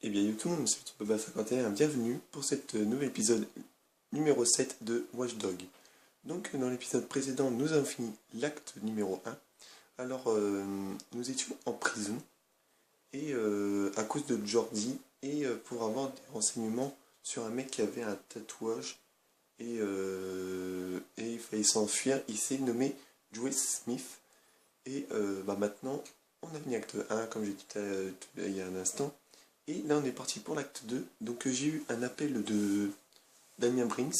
Eh bien, yo tout le monde, c'est Boba51, bienvenue pour cette nouvel épisode numéro 7 de Watch Dogs. Donc, dans l'épisode précédent, nous avons fini l'acte numéro 1. Alors, nous étions en prison, et à cause de Jordi, et pour avoir des renseignements sur un mec qui avait un tatouage, et il fallait s'enfuir, il s'est nommé Joey Smith. Et maintenant, on a fini acte 1, comme j'ai dit il y a un instant. Et là, on est parti pour l'acte 2. Donc, j'ai eu un appel de Damien Brinks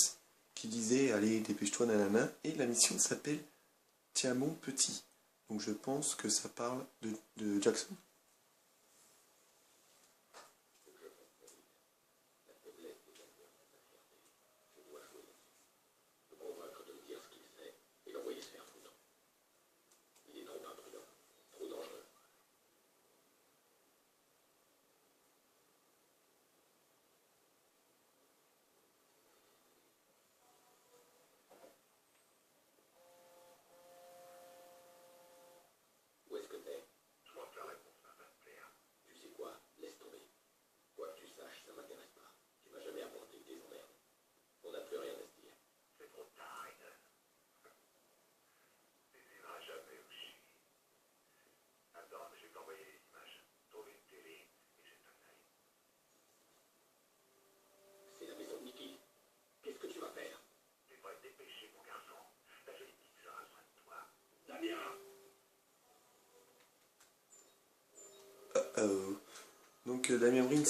qui disait allez, dépêche-toi, nanana. Et la mission s'appelle Tiens mon petit. Donc, je pense que ça parle de Jackson. Où est-ce que t'es? Je pense que la réponse va pas te plaire. Tu sais quoi? Laisse tomber. Quoi que tu saches, ça m'intéresse pas. Tu m'as jamais apporté que des emmerdes. On n'a plus rien à se dire. C'est trop tard, Aiden. Tu verras jamais où je suis. Attends, je vais t'envoyer les images. Trouver une télé et jette un œil. C'est la maison de Nicky. Qu'est-ce que tu vas faire? Tu devrais te dépêcher, mon garçon. La jolie petite sœur a besoin de toi. Damien! Donc, Damien Brinks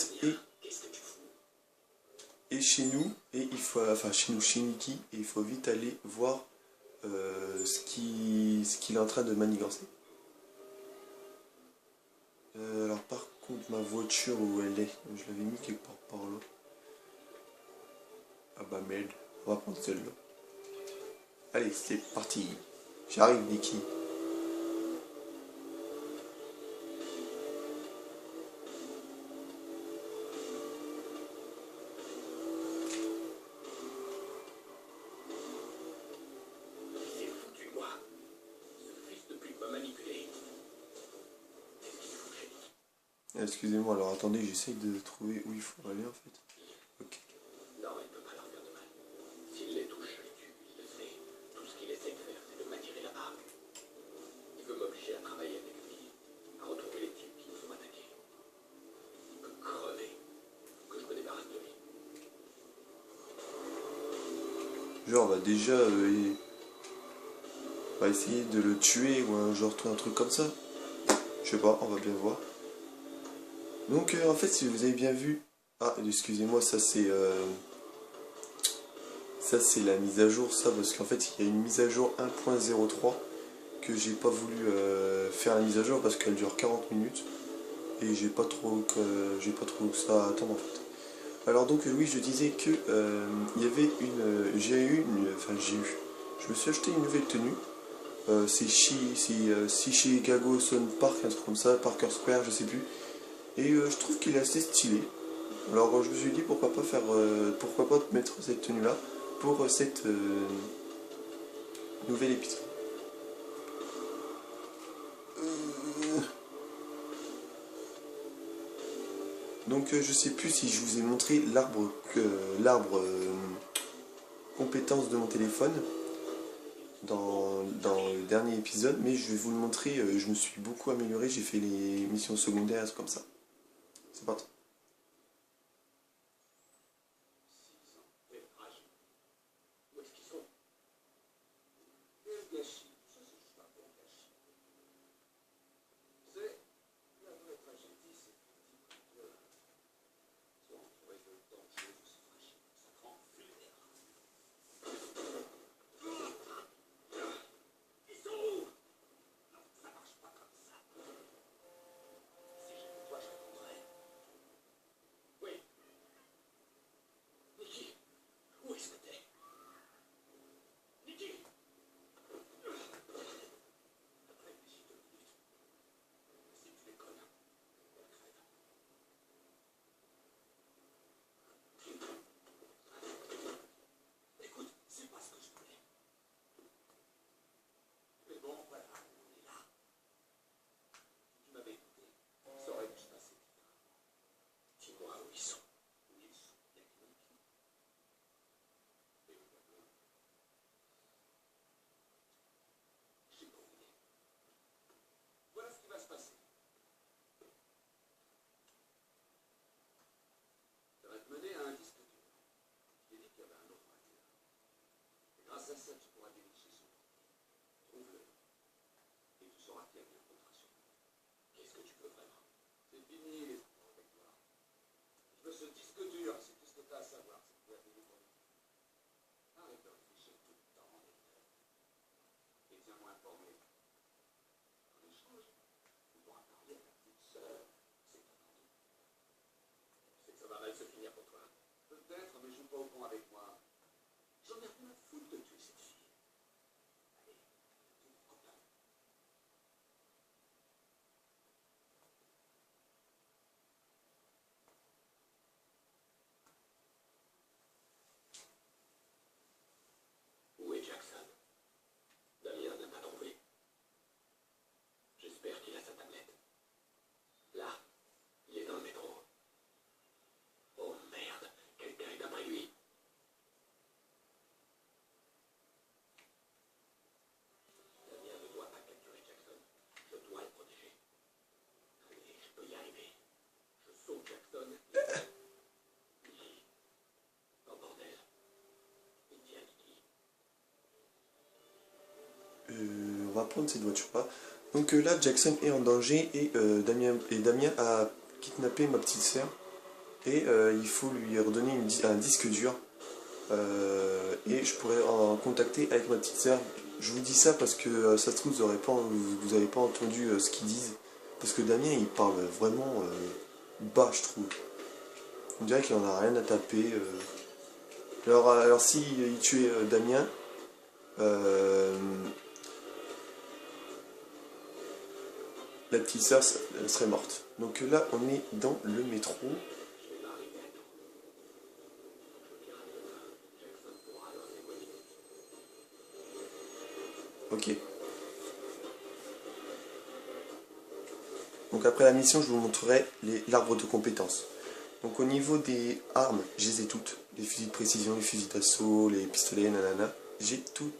est chez nous, et il faut, enfin chez nous, chez Nicky, et il faut vite aller voir ce qu'il est en train de manigancer. Alors par contre, ma voiture, où elle est? Je l'avais mis quelque part par là. Ah bah merde, on va prendre celle-là. Allez, c'est parti. J'arrive, Nicky. Il s'est foutu de moi. Ce fils de pute m'a manipulé. Qu'est-ce qu'il fout, Jenny? Excusez-moi, alors attendez, j'essaye de trouver où il faut aller en fait. Ok. Non, il ne peut pas leur faire de mal. S'il les touche, je les tue. Il le sait. Tout ce qu'il essaie de faire, c'est de m'attirer là-bas. Il veut m'obliger à travailler avec lui, à retrouver les types qui nous ont attaqués. Il peut crever. Que je me débarrasse de lui. Genre, on va déjà on va essayer de le tuer ou un truc comme ça. Je sais pas, on va bien voir. Donc en fait, si vous avez bien vu... Ah, excusez-moi, ça c'est la mise à jour, ça, parce qu'en fait, il y a une mise à jour 1.03 que j'ai pas voulu faire la mise à jour parce qu'elle dure 40 minutes et j'ai pas trop que ça à attendre en fait. Alors donc oui, je disais que il y avait je me suis acheté une nouvelle tenue. C'est Chicago Sun Park, un truc comme ça, Parker Square, je sais plus. Et je trouve qu'il est assez stylé. Alors je me suis dit pourquoi pas mettre cette tenue là pour cette nouvelle épisode. Donc je sais plus si je vous ai montré l'arbre compétence de mon téléphone dans le dernier épisode, mais je vais vous le montrer, je me suis beaucoup amélioré, j'ai fait les missions secondaires comme ça. C'est parti. Où est-ce qu'ils sont? Le gâchis. Ça, c'est juste un bon gâchis. Tu sais, la vraie tragédie, c'est que soit entouré de dangers aussi fragiles, ça te rend vulnérable. Ils sont où? Non, ça marche pas comme ça. Si j'étais toi, je répondrais. fini les travaux avec toi. Je veux ce disque dur, c'est tout ce que t'as à savoir. C'est quoi tes pour lui. Arrête de réfléchir tout le temps, Victor. Et tiens-moi informé. En échange, tu pourras parler à ta petite sœur. C'est entendu. C'est que ça va mal se finir pour toi. Peut-être, mais joue pas au con avec moi. J'en ai rien à foutre de tuer cette fille. Allez, tu me copain. Où est Jackson? Damien n'a pas trouvé. J'espère qu'il a sa tablette. Là, il est dans le métro. Oh merde, quelqu'un est après lui. Damien ne doit pas capturer Jackson. Je dois le protéger. Allez, je peux y arriver. Je sauve Jackson. Oh bordel. Il tient qui? On va prendre cette voiture-là. Donc là, Jackson est en danger et Damien a kidnappé ma petite sœur. Et il faut lui redonner un disque dur. Et je pourrais en contacter avec ma petite sœur. Je vous dis ça parce que ça se trouve, vous avez pas entendu ce qu'ils disent. Parce que Damien, il parle vraiment bas, je trouve. On dirait qu'il en a rien à taper. Alors si il tuait Damien, la petite sœur, elle serait morte. Donc là, on est dans le métro. Ok. Donc après la mission, je vous montrerai l'arbre de compétences. Donc au niveau des armes, je les ai toutes. Les fusils de précision, les fusils d'assaut, les pistolets, nanana. J'ai tout.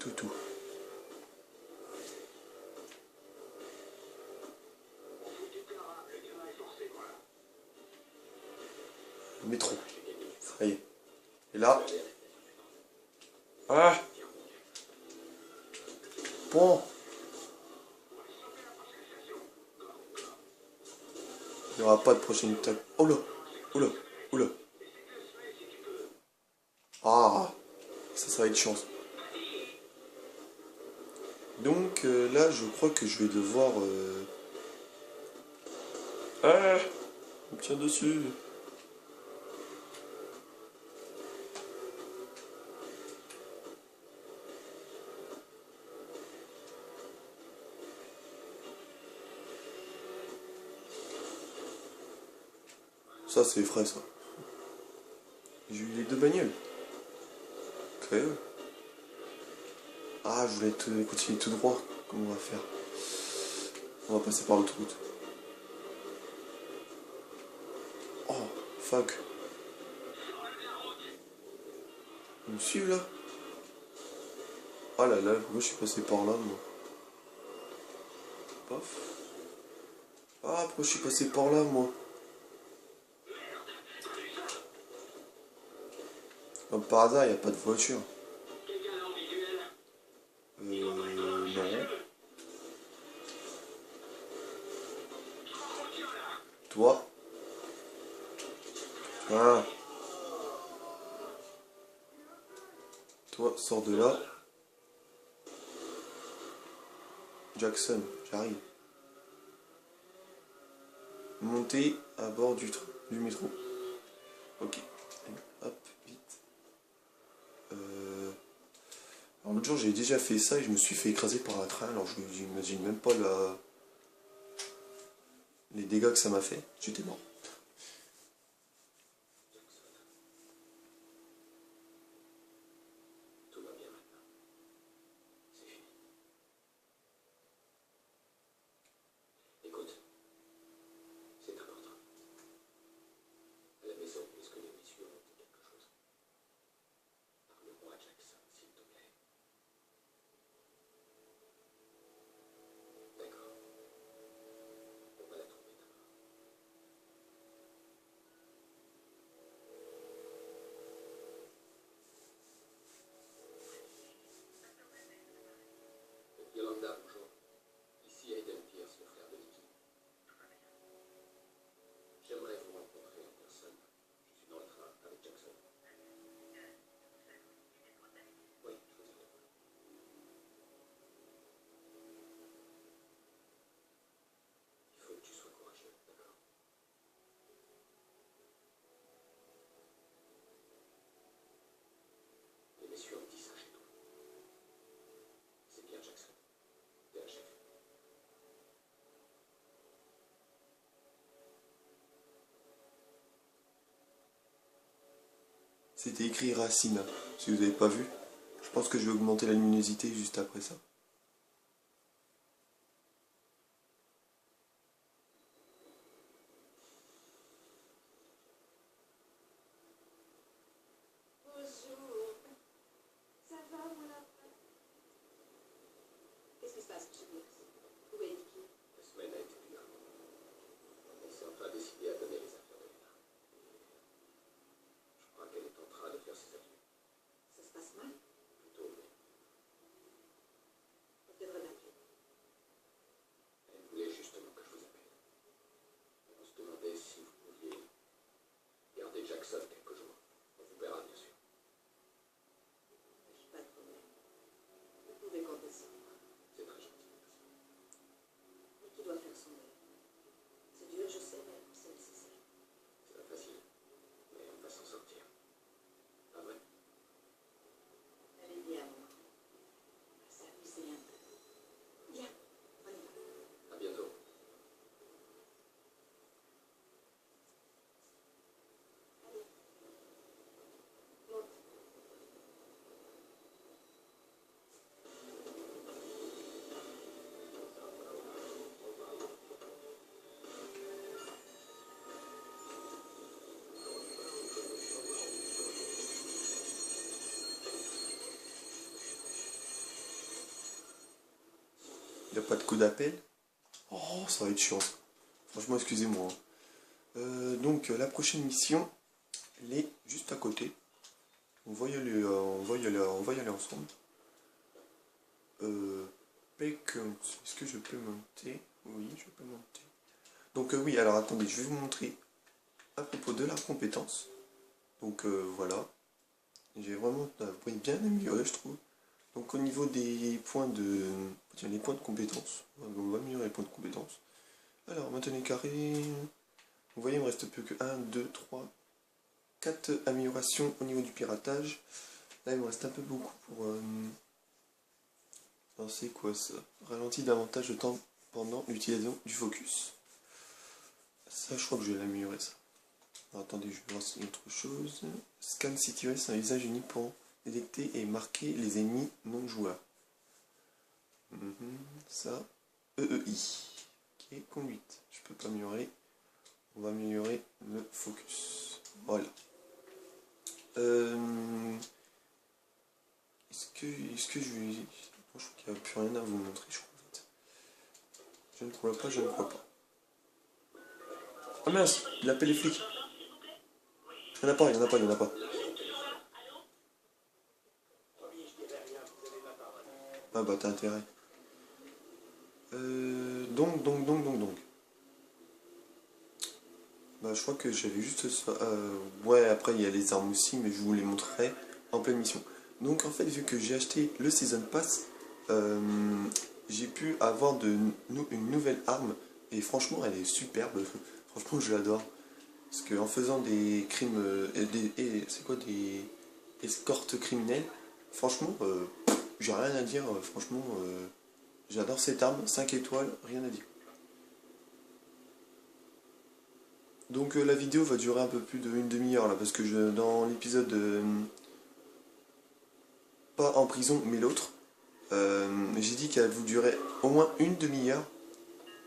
Le métro. Ça y est. Et là... Ah! Bon. Il n'y aura pas de prochaine étape. Oh là. Ah, ça va être chance. Donc là, je crois que je vais devoir... Ah, on me tire dessus. Ça, c'est frais, ça. J'ai eu les deux bagnoles. Ok. Ah, je voulais continuer tout droit. Comment on va faire? On va passer par l'autoroute. Oh, fuck. Ils me suivent là? Oh là là, pourquoi je suis passé par là, moi? Paf. Ah, pourquoi je suis passé par là, moi? Comme par hasard, il n'y a pas de voiture. Non. Toi? Ah. Toi, sors de là. Jackson, j'arrive. Montez à bord du métro. Ok. Hop, vite. Alors l'autre jour j'ai déjà fait ça et je me suis fait écraser par un train, alors je n'imagine même pas les dégâts que ça m'a fait. J'étais mort. Tout va bien maintenant. C'est fini. Écoute, c'est important. À la maison, est-ce que les messieurs ont dit quelque chose? Parle-moi, Jackson, s'il te plaît. D'accord. On va la trouver d'abord. C'était écrit Racine, si vous n'avez pas vu. Je pense que je vais augmenter la luminosité juste après ça. Bonjour. Ça va, mon lapin? Qu'est-ce qui se passe, monsieur Brooks? Où est Nikki? La semaine a été dure. Elle s'est enfin décidée à donner les affaires de Léna. Je crois qu'elle est en train de faire ses adieux. Ça se passe mal? Plutôt, mais On devrait l'appeler. elle voulait justement que je vous appelle. On se demandait si vous pouviez garder Jackson quelques jours. On vous verra, bien sûr. J'ai pas de problème. Vous pouvez compter sur moi. C'est très gentil. Nikki doit faire son deuil. C'est dur, je sais, mais c'est nécessaire. C'est pas facile, mais on va s'en sortir. Pas vrai? Elle est bien, moi. On va s'amuser un peu. Viens, on y va. À bientôt. Allez. Monte. Il n'y a pas de coup d'appel. Oh, ça va être chiant. Ça. Franchement, excusez-moi. Donc, la prochaine mission, elle est juste à côté. On va y aller, on va y aller ensemble. Est-ce que je peux monter? Oui, je peux monter. Donc, oui, alors attendez, je vais vous montrer à propos de la compétence. Donc, voilà. J'ai vraiment bien amélioré, je trouve. Donc, au niveau des points de... Tiens, les points de compétence. On va améliorer les points de compétence. Alors, maintenez carré. Vous voyez, il me reste plus que 1, 2, 3, 4 améliorations au niveau du piratage. Là, il me reste un peu beaucoup pour... Alors, c'est quoi ça? Ralentit davantage de temps pendant l'utilisation du focus. Ça, je crois que je vais l'améliorer, ça. Alors, attendez, je vais voir si autre chose. Scan situé, c'est un usage unique pour détecter et marquer les ennemis non joueurs. Ça, EEI. Ok, conduite. Je peux pas améliorer. On va améliorer le focus. Voilà. Est-ce que je vais... Je crois qu'il n'y a plus rien à vous montrer, je crois, en fait. Je ne crois pas, je ne crois pas. Ah mince, il appelle les flics. Il n'y en a pas, il n'y en a pas, il n'y en a pas. Ah bah t'as intérêt. Donc. Bah je crois que j'avais juste ça. Ouais, après il y a les armes aussi, mais je vous les montrerai en pleine mission. Donc en fait, vu que j'ai acheté le Season Pass, j'ai pu avoir une nouvelle arme. Et franchement, elle est superbe. Franchement, je l'adore. Parce qu'en faisant des crimes... c'est quoi des escortes criminelles? Franchement, j'ai rien à dire. Franchement, j'adore cette arme. 5 étoiles, rien à dire. Donc la vidéo va durer un peu plus d'une demi-heure là. Parce que dans l'épisode... pas en prison, mais l'autre, j'ai dit qu'elle vous durait au moins une demi-heure.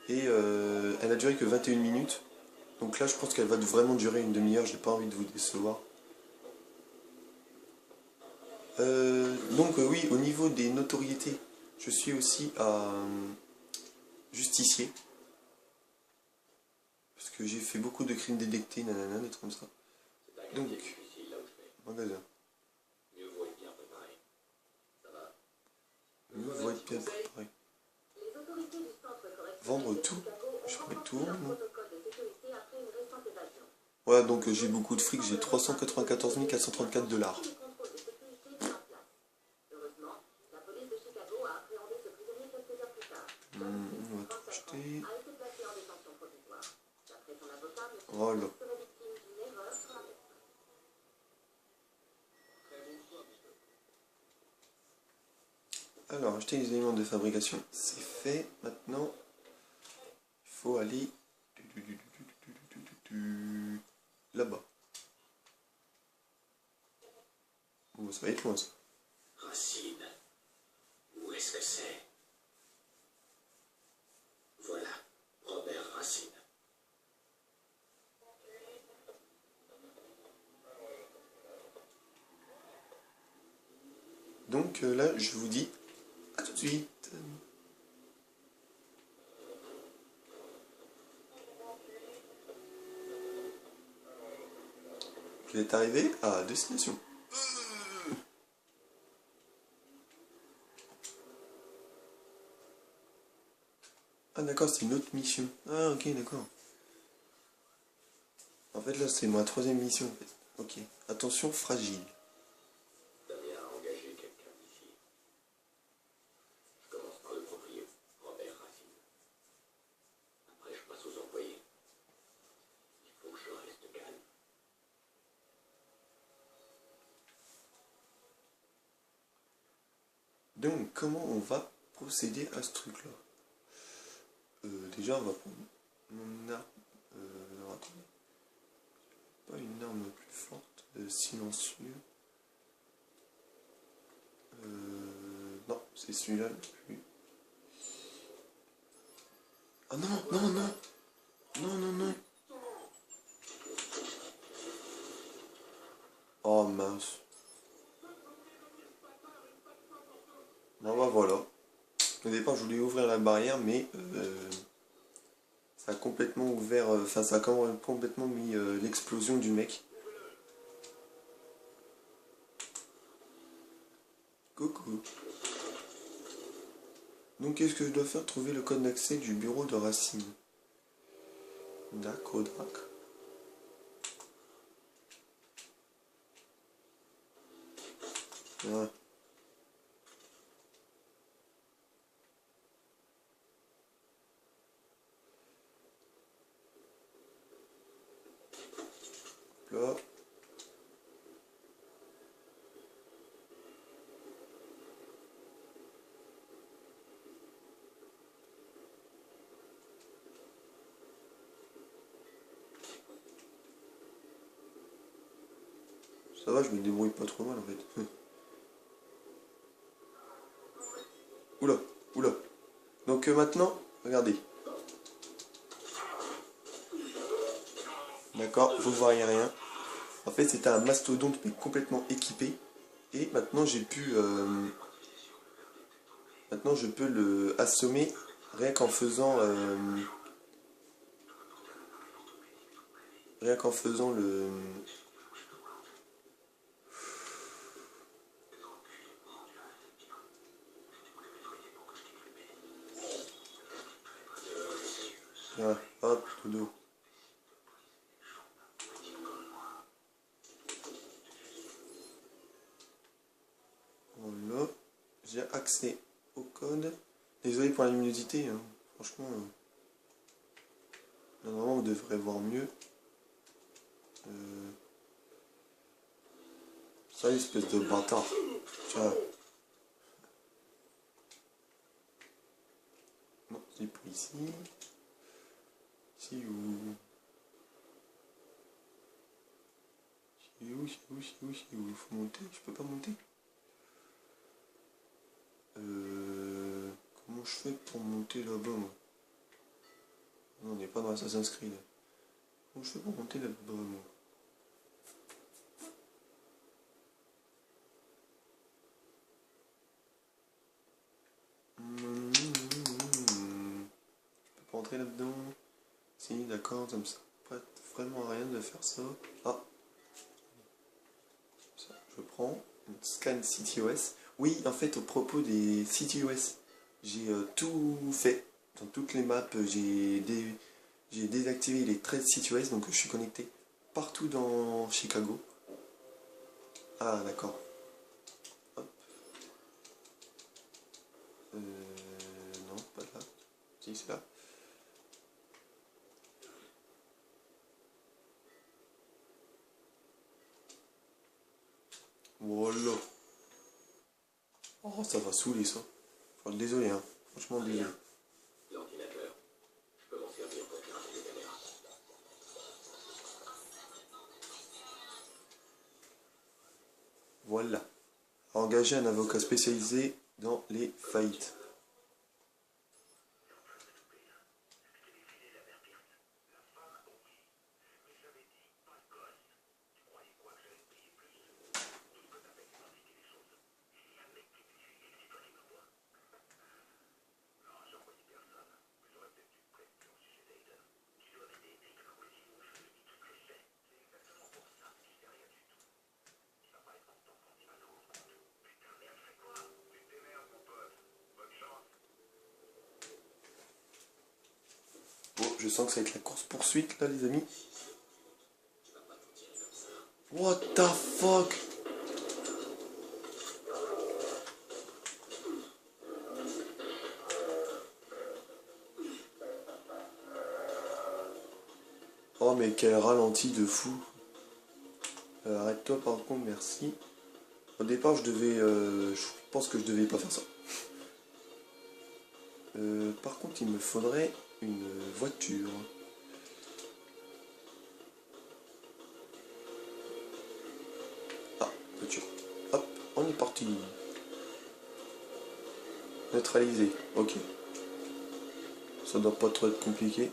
Et elle a duré que 21 minutes. Donc là, je pense qu'elle va vraiment durer une demi-heure. J'ai pas envie de vous décevoir. Donc oui, au niveau des notoriétés, je suis aussi à justicier. Parce que j'ai fait beaucoup de crimes détectés, nanana, des trucs comme ça. Donc, magasin. Mieux vaut être bien préparé. Ça va? Mieux vaut être bien préparé. Vendre tout. Je ferai tout. Voilà, donc j'ai beaucoup de fric, j'ai 394 434 $. On va tout acheter. Voilà. Alors, acheter les éléments de fabrication, c'est fait. Maintenant, il faut aller là-bas. ça va être loin ça. Racine. Où est-ce que c'est? Voilà, Robert Racine. Donc là, je vous dis à tout de suite. Vous êtes arrivé à destination. Ah d'accord, c'est une autre mission. Ah ok, d'accord. En fait là, c'est ma 3e mission en fait. Ok. Attention, fragile. Damien a engagé quelqu'un d'ici. Je commence par le propriétaire, Robert Racine. Après, je passe aux employés. Il faut que je reste calme. Donc, comment on va procéder à ce truc-là? Déjà, on va prendre mon arme. Alors, attendez. Pas une arme plus forte, silencieux. Non, c'est celui-là le plus. Ah non, non, non! Non, non, non! Oh mince. Bon bah voilà. Au départ, je voulais ouvrir la barrière, mais ça a complètement ouvert. Enfin, ça a complètement mis l'explosion du mec. Coucou. Donc, qu'est-ce que je dois faire? Trouver le code d'accès du bureau de Racine. D'accord, d'accord. Ouais. Là. Ça va, je me débrouille pas trop mal en fait. Oula, oula. Donc maintenant, regardez. D'accord, vous voyez rien. En fait, c'était un mastodonte mais complètement équipé. Et maintenant, j'ai pu... maintenant, je peux le assommer rien qu'en faisant... rien qu'en faisant le... Ah, hop, tout dos. Voilà. J'ai accès au code. Désolé pour la luminosité, hein. Franchement... normalement, vous devrez voir mieux. Ça, espèce de bâtard. Tiens. Non, c'est pas ici. C'est où? C'est où? C'est où? C'est où? C'est où? Il faut monter? Je peux pas monter? Comment je fais pour monter là-bas, moi? Non, on n'est pas dans Assassin's Creed. Comment je fais pour monter là-bas, moi? Je peux pas entrer là-dedans? Si, d'accord, ça me sert pas vraiment à rien de faire ça. Ah! Ça, je prends une scan CTOS. Oui, en fait, au propos des CTOS, j'ai tout fait. Dans toutes les maps, j'ai désactivé les 13 CTOS, donc je suis connecté partout dans Chicago. Ah, d'accord. Hop. Non, pas là. Si, c'est là. Voilà. Oh, ça va saouler ça. Enfin, désolé, hein. Franchement, désolé. L'ordinateur. Je peux m'en servir pour pirater les caméras. Voilà. a engagé un avocat spécialisé dans les faillites. Bon, je sens que ça va être la course-poursuite là, les amis. What the fuck? Oh mais quel ralenti de fou. Arrête-toi par contre, merci. Au départ je pense que je devais pas faire ça. Par contre il me faudrait une voiture. Ah, voiture. Hop, on est parti. Neutralisé, ok. Ça doit pas trop être compliqué.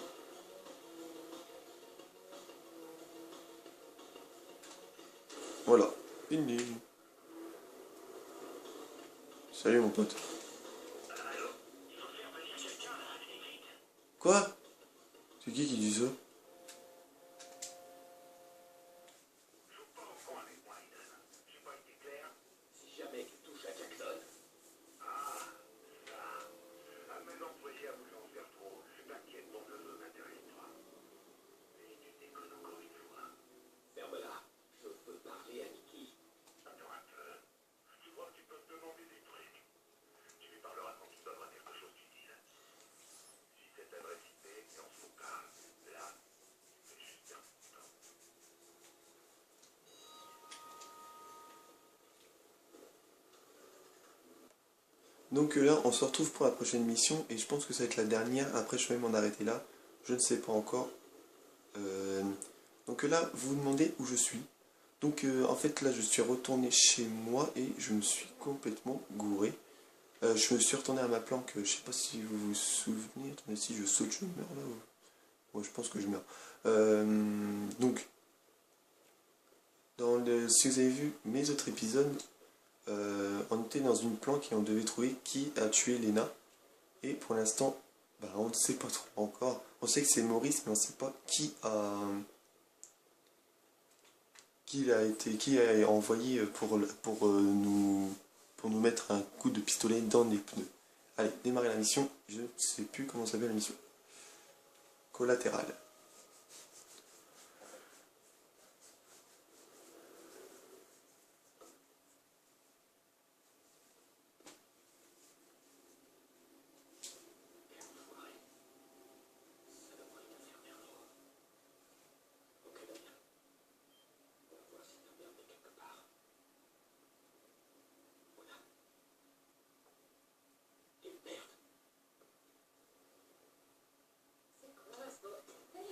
Voilà, fini. Salut mon pote. Quoi? C'est qui dit ça? Si jamais tu touches à Jackson, Mes employés à vous en faire trop. Je t'inquiète, ton neveu m'intéresse pas. Et tu déconnes encore une fois. ferme-la. Je veux parler à Nikki. Attends un peu. Tu vois que tu peux me demander des trucs. Tu lui parleras quand il donnera quelque chose d'utile. Si c'est adresse IP, et on se parle. Là, tu fais juste perdre ton temps. Donc là, on se retrouve pour la prochaine mission et je pense que ça va être la dernière. Après, je vais m'en arrêter là. Je ne sais pas encore. Donc là, vous vous demandez où je suis. Donc en fait, là, je suis retourné chez moi et je me suis complètement gouré. Je me suis retourné à ma planque. Je sais pas si vous vous souvenez. Attendez, si je saute, je meurs là. Ouais, je pense que je meurs. Donc, si vous avez vu mes autres épisodes, on était dans une planque et on devait trouver qui a tué Lena. Et pour l'instant, bah, on ne sait pas trop encore. On sait que c'est Maurice, mais on ne sait pas qui a envoyé pour nous mettre un coup de pistolet dans les pneus. Allez, démarrer la mission. Je ne sais plus comment s'appelle la mission. Collatérale. Ça devrait te faire vers droit. Ok, Damien. On va voir si t'as merdé quelque part. Voilà. Et merde. C'est quoi ce bordel?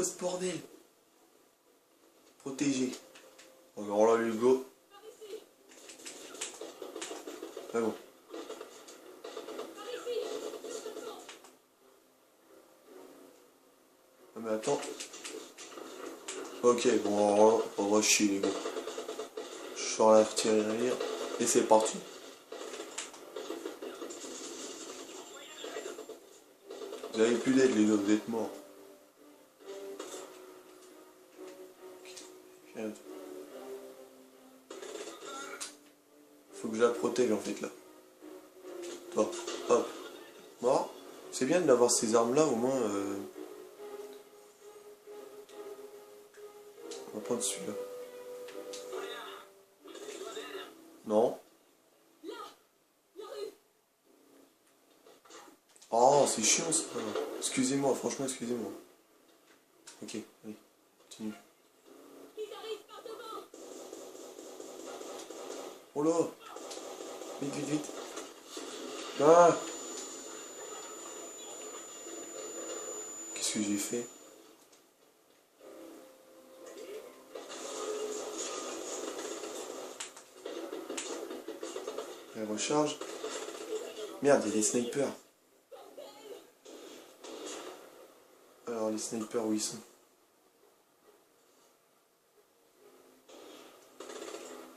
quoi ce bordel? Protégé. Alors là, Hugo. Ah bon. Ah mais attends. Ok, bon, alors là, on va chier les gars. Je sors la retirer et c'est parti. Vous avez plus d'aide les gars, vous êtes morts. Faut que je la protège en fait là. Toi, hop. Mort. C'est bien d'avoir ces armes là au moins. On va prendre celui-là. Non. Oh, c'est chiant ça. Excusez-moi, franchement, excusez-moi. Ok, allez, continue. Oh là. Vite, vite, vite. Ah. Qu'est-ce que j'ai fait? Elle recharge. Merde, il y a des snipers. Alors les snipers, où ils sont?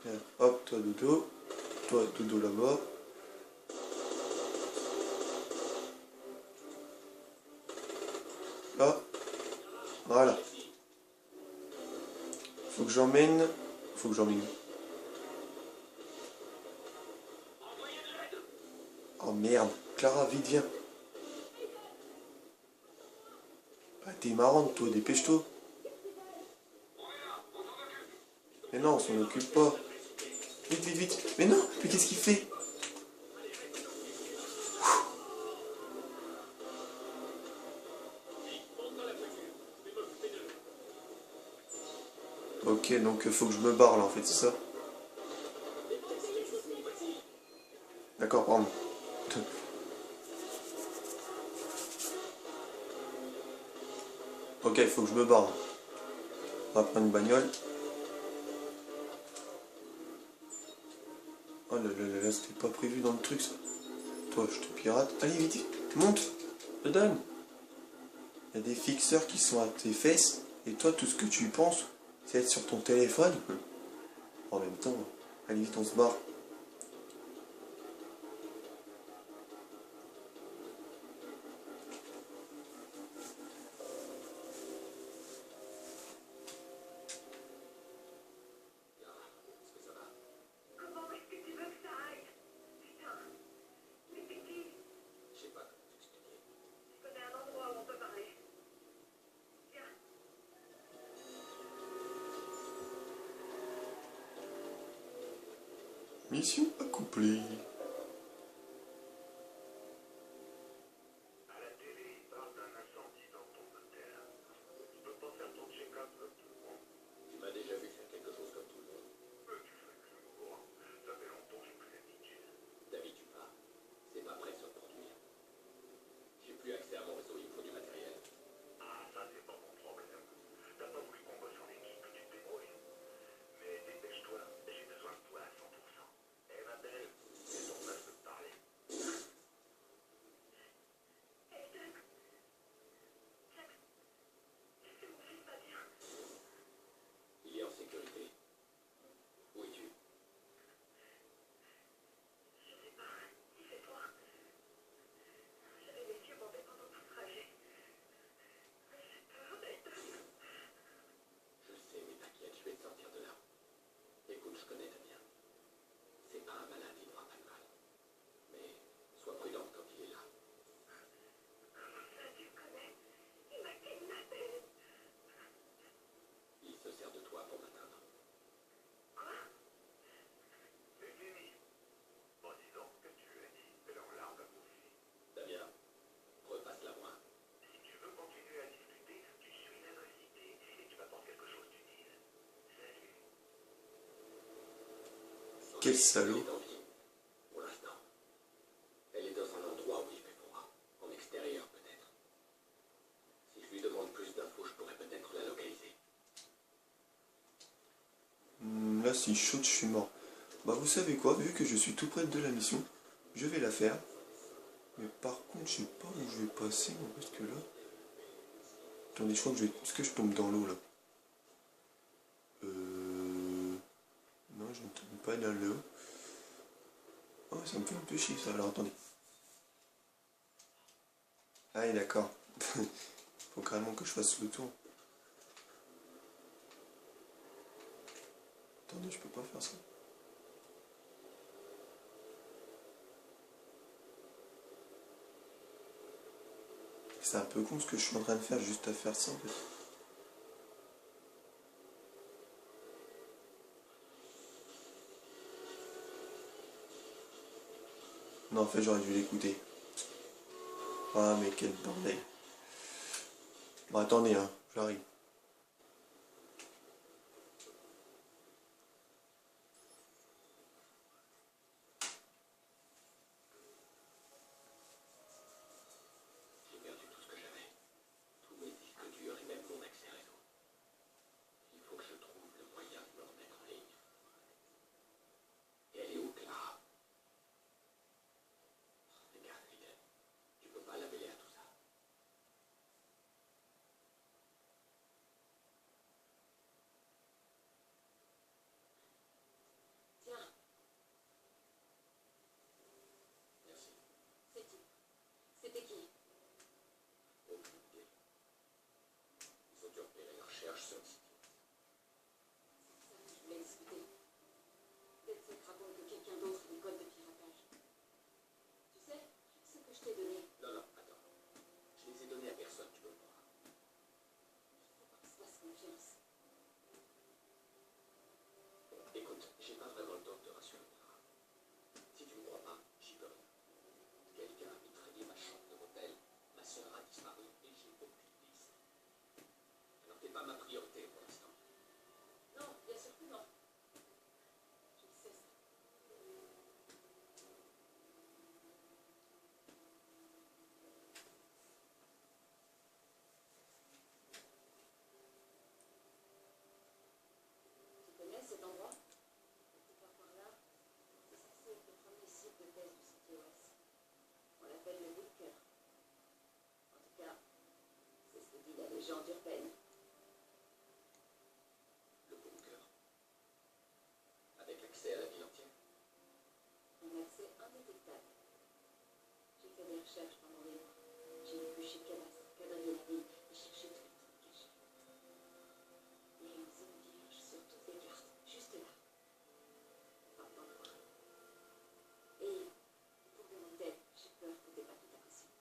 Bien. Hop, toi dodo. Toi dodo là-bas. Là. Voilà. Faut que j'emmène. Faut que j'emmène. Oh merde. Clara, vite, viens. Ah, t'es marrante, toi, dépêche-toi. Mais non, on s'en occupe pas. Vite, vite, vite. Mais non, mais qu'est-ce qu'il fait? Ok, donc faut que je me barre là en fait, c'est ça? D'accord, pardon. Ok, faut que je me barre. On va prendre une bagnole. Oh là là là là, c'était pas prévu dans le truc ça. Toi, je te pirate. Allez, vite, vite, monte. Je te donne. Il y a des fixeurs qui sont à tes fesses. Et toi, tout ce que tu penses, c'est être sur ton téléphone. En même temps, allez vite, on se barre. Comment est-ce que tu veux que ça aille? Putain. Mais t'es qui? Je sais pas comment t'expliquer. Je connais un endroit où on peut parler. Viens. Mission accomplie. À la télé, il parle d'un incendie dans ton hôtel. Tu peux pas faire ton check-up comme tout le monde. Tu m'as déjà vu faire quelque chose comme tout le monde. Mais tu fais que l'humour. Ça fait longtemps que j'ai plus l'habitude. T'habitues pas. C'est pas prêt de se reproduire. J'ai plus accès à mon réseau, il me faut du matériel. Ah, ça, c'est pas mon problème. T'as pas voulu qu'on bosse en équipe, tu te débrouilles. Mais dépêche-toi, j'ai besoin de toi à 100%. Eh, ma belle, c'est ton place de te parler. Hey, Jack. Jack. C'est mon fils pas bien. Il est en sécurité. Où es-tu? Je sais pas. Si c'est toi. J'avais les yeux bandés pendant tout le trajet. J'ai peur, Nathan. Je sais, mais t'inquiète, je vais te sortir de là. Écoute, je connais Damien. C'est pas un malade, il ne fera pas de mal. Mais sois prudente quand il est là. Ça, tu le connais. Il m'a kidnappé. Il se sert de toi pour m'atteindre. C'est fini. Bon, dis donc, que tu lui as dit, elle est en larmes à bouffer. Damien, repasse-la moi. Si tu veux continuer à discuter, tu suis l'adversité et tu m'apportes quelque chose d'utile. Salut. Quel Elle salaud. est en vie. Pour l'instant. Elle est dans un endroit où il fait froid. En extérieur, peut-être. Si je lui demande plus d'infos, je pourrais peut-être si je saute, je suis mort. Bah vous savez quoi, vu que je suis tout près de la mission, je vais la faire. Mais par contre, je sais pas où je vais passer, moi, parce que là... Attendez, je crois que je vais... Est-ce que je tombe dans l'eau, là? Non, je ne tombe pas dans l'eau. Oh, ça me fait un peu chier, ça. Alors, attendez. Ah, d'accord. Faut carrément que je fasse le tour. Attendez, je peux pas faire ça. C'est un peu con ce que je suis en train de faire, juste à faire ça en fait. Non, en fait, j'aurais dû l'écouter. Ah, mais quel bordel. Bon, attendez, hein, j'arrive. J'ai perdu tout ce que j'avais. Tous mes disques durs et même mon accès réseau. Il faut que je trouve le moyen de me remettre en ligne. Et elle est où, Clara? Regarde, Fidel. Tu peux pas la mêler à tout ça. Tiens, Merci. c'est qui? C'était qui? Aucune idée. Ils ont dû repérer leurs recherches sur le site. Ça, je voulais discuter. Peut-être cette raconte que quelqu'un d'autre a des codes de piratage. Tu sais, ce que je t'ai donné, Non, non, attends. Je les ai donnés à personne, tu peux le croire. faut qu'on se fasse confiance. Bon, écoute, j'ai pas vraiment le temps de te rassurer, Clara. Si tu me crois pas, j'y peux rien. Quelqu'un a mitraillé ma chambre de motel, ma sœur a disparu et j'ai aucune piste. Alors t'es pas ma priorité pour l'instant. Non, bien sûr que non. Je le sais, ça. Tu connais cet endroit? Quelque part par là, c'est censé être le premier site de test du CTOS. On l'appelle le bunker. En tout cas, c'est ce que dit la légende urbaine. Le bunker. Avec accès à la ville entière. Un accès indétectable. J'ai fait des recherches pendant des mois. J'ai épluché cadastre, quadrillé la ville et cherché tous les trucs cachés. Il y a une zone vierge sur toutes les cartes, juste là. Pas dans le coin. Et pour de mon tête, j'ai peur que t'aies pas tout impossible.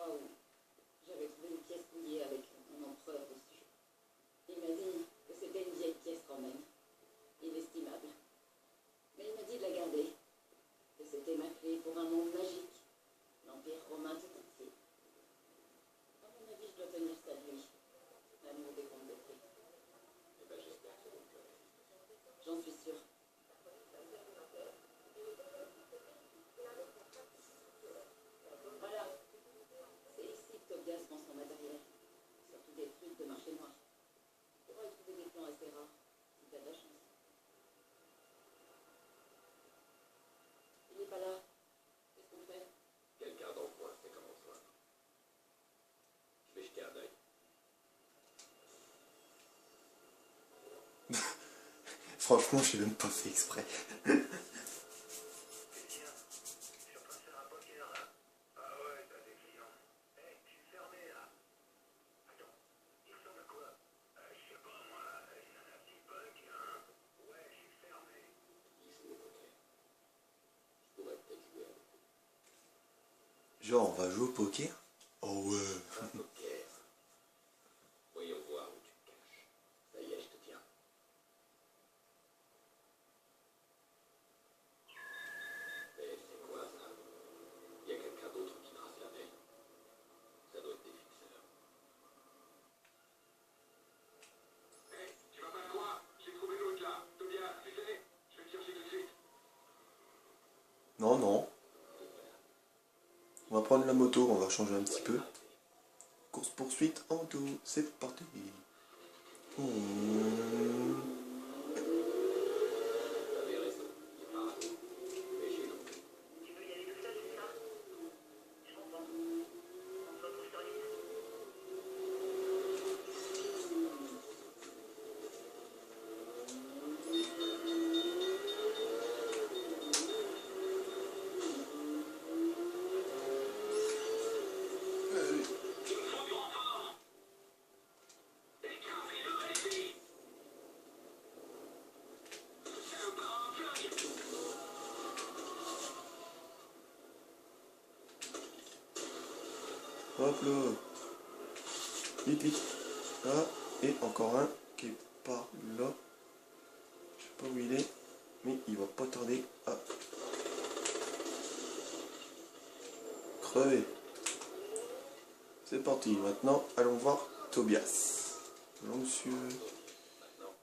fois où j'avais trouvé une pièce liée avec mon empereur dessus. Il m'a dit que c'était une vieille pièce quand même, inestimable. Mais il m'a dit de la garder, que c'était ma clé pour un monde magique, l'Empire romain tout entier. À mon avis, je dois tenir ça de lui, l'amour des contes de fées. Eh ben, j'espère que ça vous plaît. J'en suis sûre. Voilà, c'est ici que Tobias vend son matériel, surtout des trucs de marché noir. Tu pourras y trouver des plans assez rares, si t'as de la chance. Il n'est pas là. Qu'est-ce qu'on fait? Quelqu'un dans le coin sait comment se joindre. Je vais jeter un œil. Franchement, j'ai même pas fait exprès. Eh bien, je suis en train de faire un poker là. Ah ouais, t'as des clients. Eh, je suis fermé là. Attends, il ressemble à quoi? Je sais pas moi, une nana petit punk, hein? Ouais, je suis fermé. Il joue au poker. Je pourrais peut-être jouer avec vous. Genre, on va jouer au poker? Oh ouais. Un poker. Voyons voir où tu te caches. Ça y est, je te tiens. Mais c'est quoi ça? Il y a quelqu'un d'autre qui trace la veille. Ça doit être des fixeurs. Hé, tu vas pas te croire? J'ai trouvé l'autre là. Tobias, tu sais? Je vais te chercher tout de suite. Non, non. On va prendre la moto, on va changer un petit peu. Course poursuite en tout, c'est parti. T'avais raison. Il est parano. Mais j'ai non plus. Tu veux y aller tout seul, c'est ça? Je comprends. On se retrouve sur l'île. Hop là. Vite, vite. Là, et encore un qui est par là. Je sais pas où il est, mais il va pas tarder à crever. C'est parti, maintenant allons voir Tobias. Bonjour monsieur. Maintenant,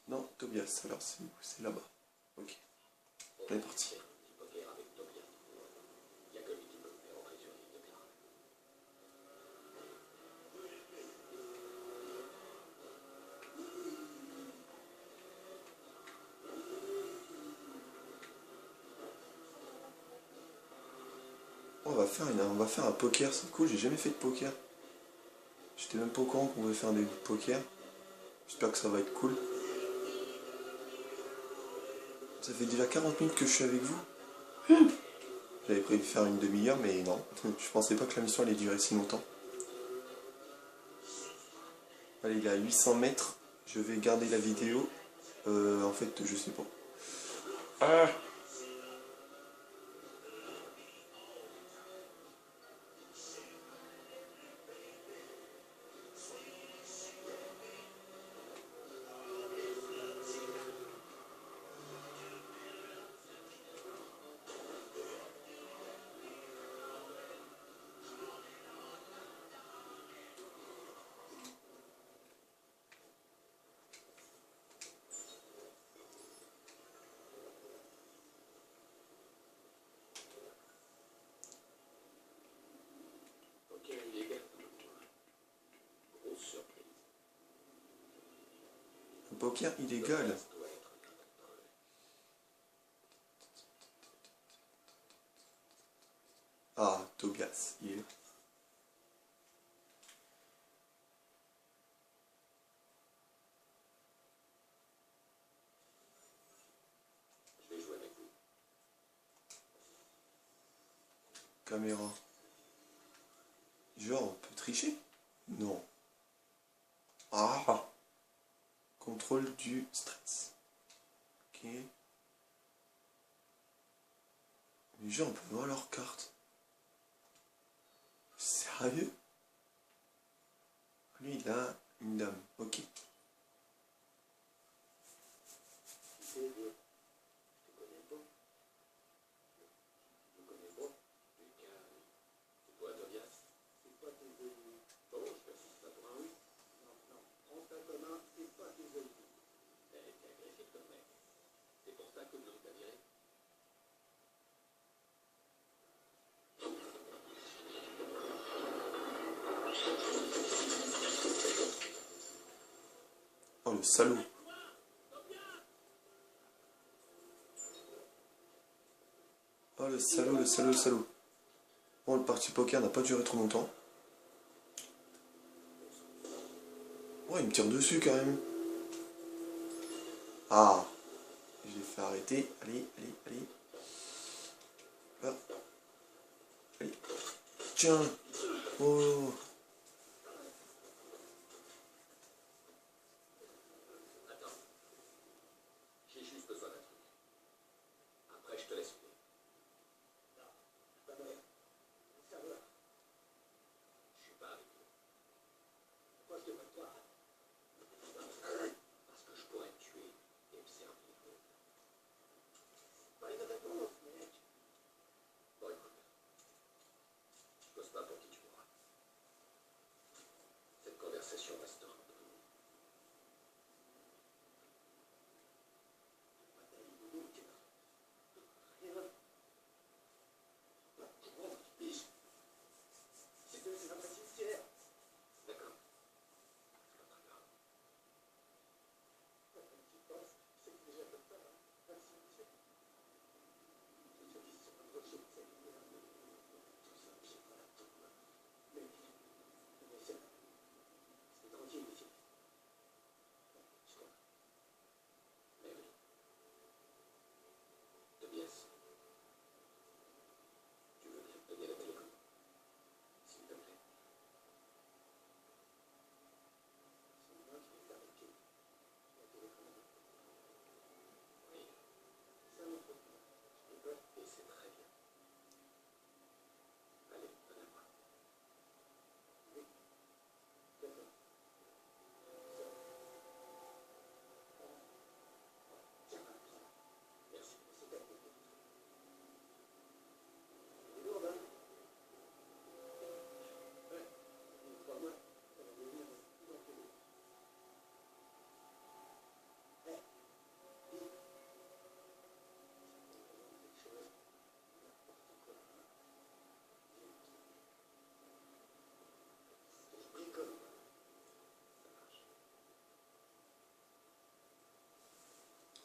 Non, Tobias, alors c'est où? C'est là-bas. Ok, on est parti. petit poker avec Tobias. Il y a que lui qui peut me faire entrer sur l'île de Clara. On va faire un poker, c'est cool, j'ai jamais fait de poker. J'étais même pas au courant qu'on pouvait faire des poker. J'espère que ça va être cool. Ça fait déjà 40 minutes que je suis avec vous. J'avais prévu de faire une demi-heure, mais non. Je pensais pas que la mission allait durer si longtemps. Allez, il est à 800 mètres. Je vais garder la vidéo. En fait, je sais pas. Ah. Poker illégal dans le coin. Grosse surprise. Un poker illégal. Tobias doit être notre... Ah, Tobias, il est là. Je vais jouer avec vous. Caméra. Genre, on peut tricher? Non. Ah! Contrôle du stress. Ok. Les gens, on peut voir leur carte. Sérieux? Lui, il a une dame. Ok. Oh le salaud. Oh le salaud, le salaud, le salaud. Bon, le parti poker n'a pas duré trop longtemps. Oh, il me tire dessus quand même. Ah, je l'ai fait arrêter. Allez, allez, allez. Là. Allez. Tiens. Oh.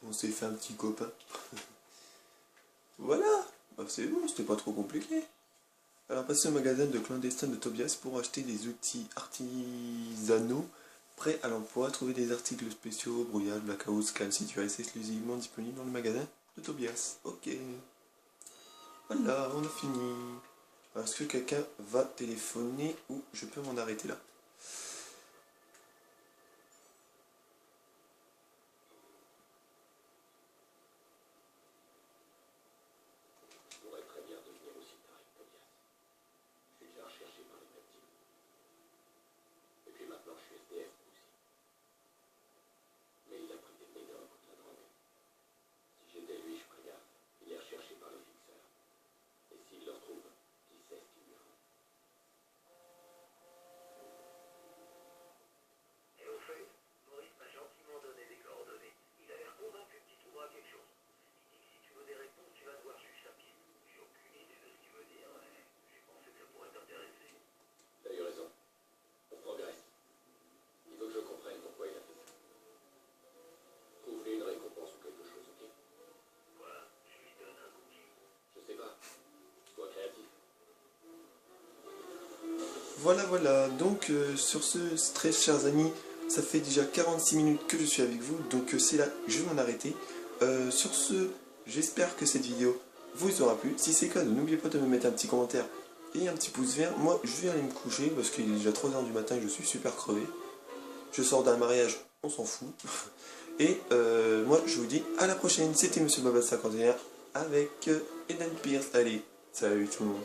On s'est fait un petit copain. Voilà, bah, c'est bon, c'était pas trop compliqué. Alors passez au magasin de clandestin de Tobias pour acheter des outils artisanaux prêts à l'emploi. Trouvez des articles spéciaux, brouillage, blackout, scan, situation exclusivement disponibles dans le magasin de Tobias. Ok. Voilà, on a fini. Alors est-ce que quelqu'un va téléphoner ou je peux m'en arrêter là? Voilà, voilà, donc sur ce, très chers amis, ça fait déjà 46 minutes que je suis avec vous, donc c'est là, je vais m'en arrêter. Sur ce, j'espère que cette vidéo vous aura plu. Si c'est le cas, n'oubliez pas de me mettre un petit commentaire et un petit pouce vert. Moi, je vais aller me coucher parce qu'il est déjà 3 h du matin et je suis super crevé. Je sors d'un mariage, on s'en fout. Et moi, je vous dis à la prochaine. C'était Monsieur Baba51 avec Eden Pierce. Allez, salut tout le monde.